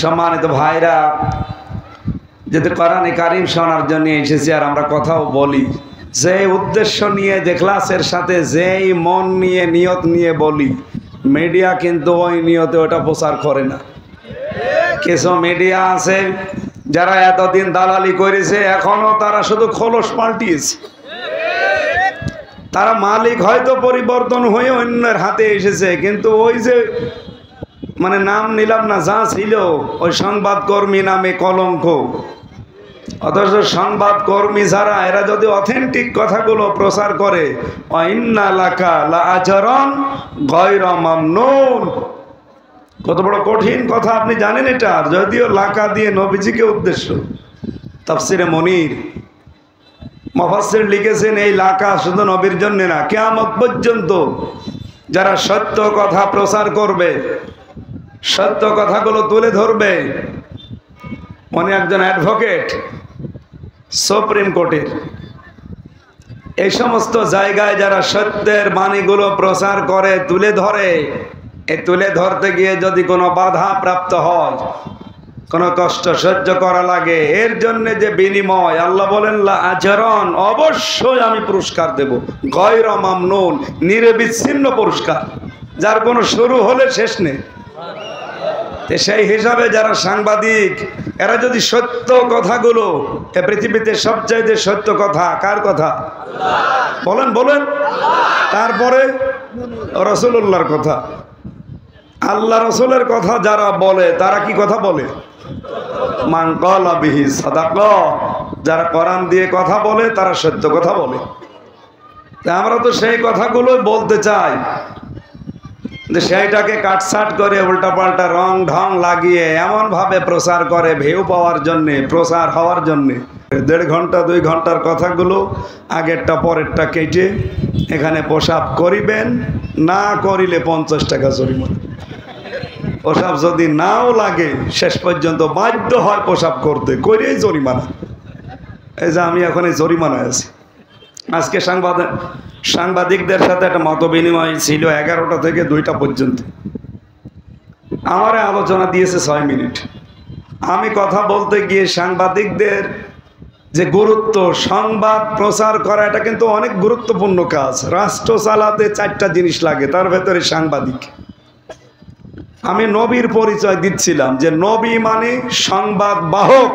সম্মানিত ভাইরা, যেহেতু কোরআনে কারিম শোনার জন্য এসেছি আর আমরা কথাও বলি, যে উদ্দেশ্য নিয়ে যে ক্লাসের সাথে যেই মন নিয়ে নিয়ত নিয়ে বলি, মিডিয়া কিন্তু ওই নিয়তে ওটা প্রচার করে না। কিছু মিডিয়া আছে যারা এতদিন দালালি করেছে, এখনো তারা শুধু খোলস পাল্টিয়েছে। তারা মালিক হয়তো পরিবর্তন হয়ে অন্যের হাতে এসেছে, কিন্তু ওই যে মানে নাম নিলাম না, যা ছিল ওই সংবাদকর্মী নামে কলঙ্ক। অথচ সংবাদকর্মী যারা, এরা যদি অথেন্টিক কথাগুলো প্রচার করে, ইন্না লাকা লা আজরান গায়রা মামনুন, কত বড় কঠিন কথা আপনি জানেন এটা। যদিও লাকা দিয়ে নবীজিকে উদ্দেশ্য। তাফসিরে মনির মুফাসসির লিখেছেন, এই লাকা শুধু নবীর জন্য না, কিয়ামত পর্যন্ত যারা সত্য কথা প্রচার করবে, সত্য কথাগুলো তুলে ধরবে। উনি একজন অ্যাডভোকেট সুপ্রিম কোর্টের। এই সমস্ত জায়গায় যারা সত্যের বাণীগুলো প্রচার করে, তুলে ধরে, এই তুলে ধরতে গিয়ে যদি কোনো বাধা প্রাপ্ত হয়, কোনো কষ্ট সহ্য করা লাগে, এর জন্য যে বিনিময়, আল্লাহ বলেন লা আজরান, অবশ্যই আমি পুরস্কার দেব, গায়রা মামনুন, নিরবিচ্ছিন্ন পুরস্কার, যার কোনো শুরু হলে শেষ নেই। সেই হিসাবে যারা সাংবাদিক, এরা যদি সত্য কথাগুলো, এ পৃথিবীতে সবচাইতে সত্য কথা কার কথা? বলেন বলেন। তারপরে রাসূলুল্লাহর কথা, আল্লাহ রাসূলের কথা যারা বলে, তারা কি কথা বলে? মান ক্বালা বিহি সাদাকা, যারা কোরআন দিয়ে কথা বলে তারা সত্য কথা বলে। আমরা তো সেই কথাগুলো বলতে চাই, যে সেইটাকে কাটছাট করে উল্টাপাল্টা রং ঢং লাগিয়ে এমনভাবে প্রচার করে ভিউ পাওয়ার জন্যে, প্রচার হওয়ার জন্যে। 1.5 ঘন্টা 2 ঘন্টার কথাগুলো আগেরটা পরেরটা কেটে এখানে প্রসাব করিবেন, না করিলে 50 টাকা জরিমানা। প্রসাব যদি নাও লাগে, শেষ পর্যন্ত বাধ্য হয় প্রসাব করতে, করেই জরিমানা। এই যে আমি এখন এই জরিমানায় আছি। আজকে সাংবাদিকদের সাথে একটা মত বিনিময় ছিল 11টা থেকে 2টা পর্যন্ত। আমার আলোচনা দিয়েছে 6 মিনিট। আমি কথা বলতে গিয়ে সাংবাদিকদের যে গুরুত্ব, সংবাদ প্রচার করা, এটা কিন্তু অনেক গুরুত্বপূর্ণ কাজ। রাষ্ট্র চালাতে 4টা জিনিস লাগে, তার ভেতরে সাংবাদিক। আমি নবীর পরিচয় দিচ্ছিলাম যে নবী মানে সংবাদ বাহক,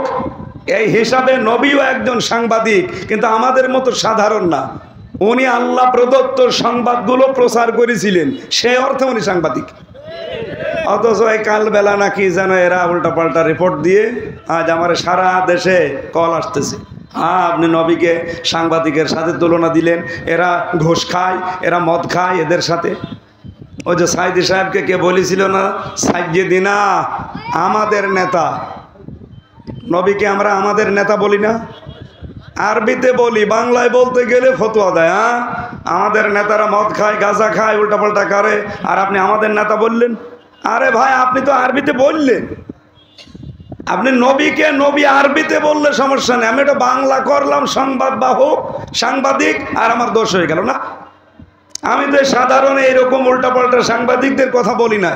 এই হিসাবে নবীও একজন সাংবাদিক, কিন্তু আমাদের মতো সাধারণ না। উনি আল্লাহ প্রদত্ত সংবাদগুলো প্রচার করেছিলেন, সেই অর্থে উনি সাংবাদিক। অথচ এই কালবেলা নাকি যেন এরা উল্টাপাল্টা রিপোর্ট দিয়ে আজ আমার সারা দেশে কল আসতেছে, আপনি নবীকে সাংবাদিকের সাথে তুলনা দিলেন, এরা ঘুষ খায়, এরা মদ খায়, এদের সাথে। ওই যে সাইদি সাহেবকে কে বলেছিল না, সাইয়েদিনা, আমাদের নেতা। নবীকে আমরা আমাদের নেতা বলি না, আরবিতে বলি, বাংলায় বলতে গেলে ফতোয়া দেয়। আমাদের নেতারা মদ খায়, গাঁজা খায়, উল্টাপাল্টা করে, আর আপনি আমাদের নেতা বললেন। আরে ভাই, আপনি তো আরবিতে বললেন, আপনি নবীকে নবী আরবিতে বললে সমস্যা নেই, আমি এটা বাংলা করলাম সংবাদ বাহক, সাংবাদিক, আর আমার দোষ হয়ে গেল না। আমি তো সাধারণ এইরকম উল্টাপাল্টা সাংবাদিকদের কথা বলি না।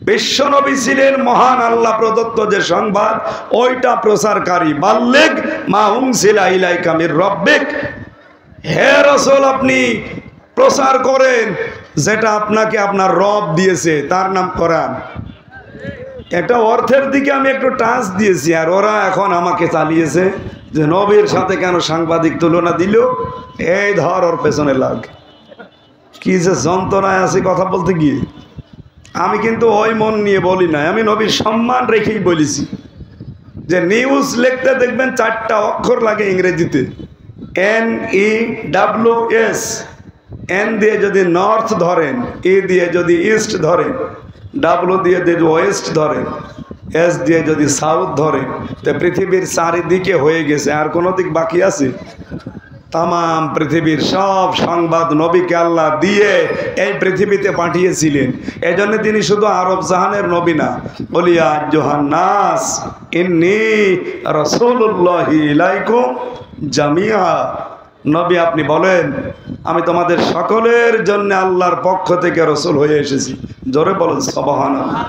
বিশ্বনবী ছিলেন মহান আল্লাহ প্রদত্ত যে সংবাদ, ওইটা প্রচারকারী। বাল্লিগ মা উনজিলা ইলাইকা মির রাব্বিক, হে রাসূল, আপনি প্রচার করেন যেটা আপনাকে আপনার রব দিয়েছে, তার নাম কোরআন। একটা অর্থের দিকে আমি একটু টাচ দিয়েছি, আর ওরা এখন আমাকে চালিয়েছে যে নবীর সাথে কেন সাংবাদিক তুলনা দিল, এই ধর ওর পেছনে লাগ। কি যে যন্ত্রণায় আছে কথা বলতে গিয়ে। আমি কিন্তু ওই মন নিয়ে বলি না, আমি নবীর সম্মান রেখেই বলেছি যে নিউজ লিখতে দেখবেন 4টা অক্ষর লাগে ইংরেজিতে, NEWS। এন দিয়ে যদি নর্থ ধরেন, E দিয়ে যদি ইস্ট ধরেন, W দিয়ে যদি ওয়েস্ট ধরেন, S দিয়ে যদি সাউথ ধরেন, তো পৃথিবীর চারিদিকে হয়ে গেছে, আর কোনো দিক বাকি আছে? তামাম পৃথিবীর সব সংবাদ নবীকে আল্লাহ দিয়ে এই পৃথিবীতে পাঠিয়েছিলেন। এই জন্য তিনি শুধু আরব জাহানের নবী না, বলিয়া আইয়ুহান নাস ইন্নী রাসূলুল্লাহি ইলাইকুম জামিআ। নবী আপনি বলেন, আমি তোমাদের সকলের জন্য আল্লাহর পক্ষ থেকে রাসূল হয়ে এসেছি। জোরে বলেন সুবহানাল্লাহ।